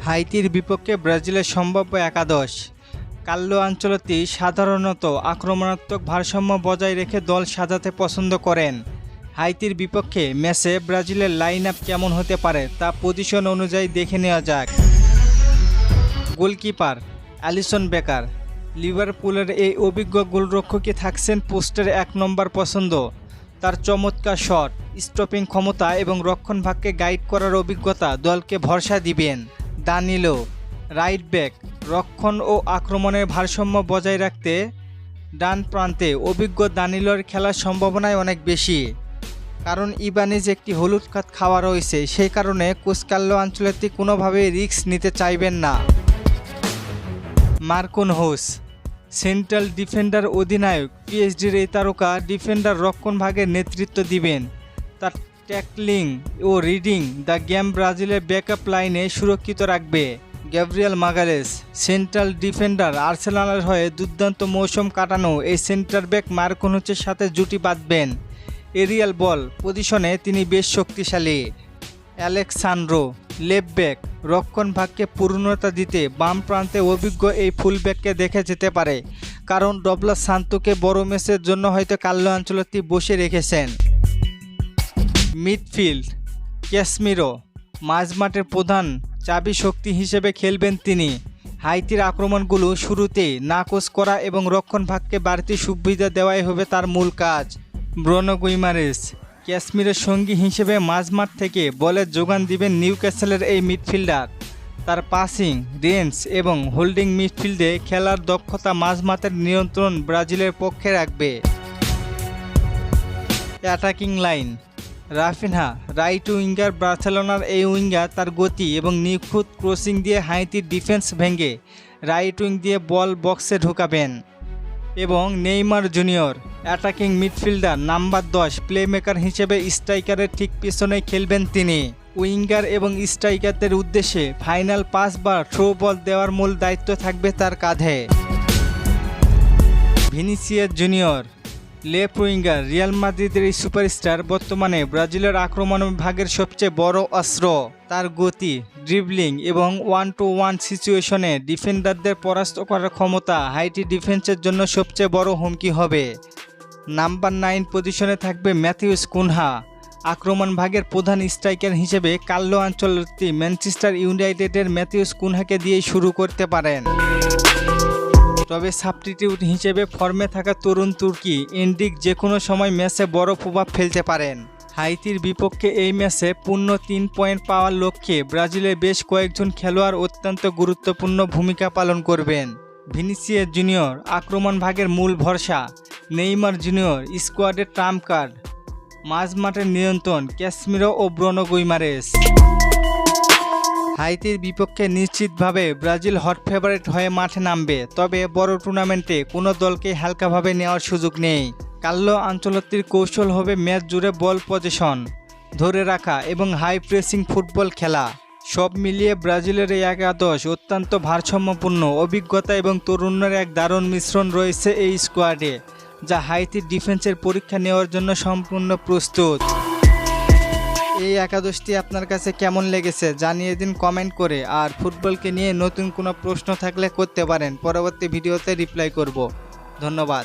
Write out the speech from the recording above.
হাইতির বিপক্ষে ব্রাজিলের সম্ভাব্য একাদশ। কার্লো আনচেলত্তি সাধারণত আক্রমণাত্মক ভারসাম্য বজায় রেখে দল সাজাতে পছন্দ করেন। হাইতির বিপক্ষে ম্যাচে ব্রাজিলের লাইন আপ কেমন হতে পারে তা পজিশন অনুযায়ী দেখে নেওয়া যাক। Goalkeeper Alisson Becker. লিভারপুলের এই অভিজ্ঞ গোলরক্ষকই থাকছেন পোস্টের 1 নম্বর পছন্দ। তার চমৎকার শট, স্টপিং ক্ষমতা এবং রক্ষণভাগকে গাইড করার অভিজ্ঞতা দলকে ভরসা দিবেন। দানিলো রাইট ব্যাক, রক্ষণ ও আক্রমণের ভারসাম্য বজায় রাখতে ডান প্রান্তে অভিজ্ঞ দানিলোর খেলার সম্ভাবনাই অনেক বেশি, কারণ ইবানিজ একটি হলুদ কার্ড খাওয়া রয়েছে। সেই কারণে কোচ কার্লো আনচেলত্তি কোনোভাবেই রিস্ক নিতে চাইবেন না। মার্কোনহোস সেন্ট্রাল ডিফেন্ডার অধিনায়ক, পিএসজির এই তারকা ডিফেন্ডার রক্ষণভাগের নেতৃত্ব দিবেন। তার ট্যাকলিং ও রিডিং দ্য গেম ব্রাজিলের ব্যাকআপ লাইনে সুরক্ষিত রাখবে। গ্যাব্রিয়েল মাগালেস সেন্ট্রাল ডিফেন্ডার, আর্সেনালের হয়ে দুর্দান্ত মৌসুম কাটানো এই সেন্টার ব্যাক মার্কোনহোসের সাথে জুটি বাঁধবেন। এরিয়াল বল পজিশনে তিনি বেশ শক্তিশালী। অ্যালেক্সান্দ্রো লেফট ব্যাক, রক্ষণভাগকে পূর্ণতা দিতে বাম প্রান্তে অভিজ্ঞ এই ফুলব্যাককে দেখে যেতে পারে, কারণ ডগলাস সান্তোকে বড় ম্যাচের জন্য হয়তো কার্লো আনচেলত্তি বসে রেখেছেন। মিডফিল্ড ক্যাসমিরো মাঝমাঠের প্রধান চাবি শক্তি হিসেবে খেলবেন তিনি। হাইতির আক্রমণগুলো শুরুতেই নাকচ করা এবং রক্ষণভাগকে বাড়তি সুবিধা দেওয়াই হবে তার মূল কাজ। ব্রুনো গুইমারেস ক্যাসমিরের সঙ্গী হিসেবে মাঝমাঠ থেকে বলের যোগান দিবেন নিউক্যাসলের এই মিডফিল্ডার। তার পাসিং রেঞ্জ এবং হোল্ডিং মিডফিল্ডে খেলার দক্ষতা মাঝমাঠের নিয়ন্ত্রণ ব্রাজিলের পক্ষে রাখবে। Attacking line Raphinha right winger, বার্সেলোনার এই উইঙ্গার তার গতি এবং নিখুঁত ক্রসিং দিয়ে হাইতির ডিফেন্স ভেঙে রাইট উইং দিয়ে বল বক্সে ঢোকাবেন। এবং Neymar junior attacking midfielder number 10 playmaker হিসেবে স্ট্রাইকারের ঠিক পিছনেই খেলবেন তিনি। উইঙ্গার এবং স্ট্রাইকারদের উদ্দেশ্যে ফাইনাল পাস বা থ্রো বল দেওয়ার মূল দায়িত্ব থাকবে তার কাঁধে। Vinicius junior left winger, Real মাদ্রিদের এই সুপারস্টার বর্তমানে ব্রাজিলের আক্রমণ ভাগের সবচেয়ে বড় অস্ত্র। তার গতি, ড্রিবলিং এবং 1-to-1 সিচুয়েশনে ডিফেন্ডারদের পরাস্ত করার ক্ষমতা হাইটি ডিফেন্সের জন্য সবচেয়ে বড় হুমকি হবে। নাম্বার 9 পজিশনে থাকবে ম্যাথিউস কুনহা। আক্রমণ ভাগের প্রধান স্ট্রাইকার হিসেবে কার্লো আনচেলত্তি ম্যানচেস্টার ইউনাইটেডের ম্যাথিউস কুনহাকে দিয়েই শুরু করতে পারেন। তবে সাবস্টিটিউট হিসেবে ফর্মে থাকা তরুণ তুর্কি এন্ড্রিক যে কোনো সময় ম্যাচে বড় প্রভাব ফেলতে পারেন। হাইতির বিপক্ষে এই ম্যাচে পূর্ণ 3 পয়েন্ট পাওয়ার লক্ষ্যে ব্রাজিলের বেশ কয়েকজন খেলোয়াড় অত্যন্ত গুরুত্বপূর্ণ ভূমিকা পালন করবেন। ভিনিসিয়াস জুনিয়র আক্রমণ ভাগের মূল ভরসা। নেইমার জুনিয়র স্কোয়াডের ট্রাম্প কার্ড। মাঝমাঠের নিয়ন্ত্রণ ক্যাসমিরো ও ব্রুনো গুইমারেস। হাইতির বিপক্ষে নিশ্চিতভাবে ব্রাজিল হট ফেভারিট হয়ে মাঠে নামবে, তবে বড় টুর্নামেন্টে কোনো দলকে হালকাভাবে নেওয়ার সুযোগ নেই। কার্লো আনচেলত্তির কৌশল হবে ম্যাচ জুড়ে বল পজিশন ধরে রাখা এবং হাই প্রেসিং ফুটবল খেলা। সব মিলিয়ে ব্রাজিলের এই একাদশ অত্যন্ত ভারসাম্যপূর্ণ, অভিজ্ঞতা এবং তরুণের এক দারুণ মিশ্রণ রয়েছে এই স্কোয়াডে, যা হাইতির ডিফেন্সের পরীক্ষা নেওয়ার জন্য সম্পূর্ণ প্রস্তুত। এই একাদশটি আপনার কাছে কেমন লেগেছে জানিয়ে দিন কমেন্ট করে। আর ফুটবলকে নিয়ে নতুন কোনো প্রশ্ন থাকলে করতে পারেন, পরবর্তী ভিডিওতে রিপ্লাই করব। ধন্যবাদ।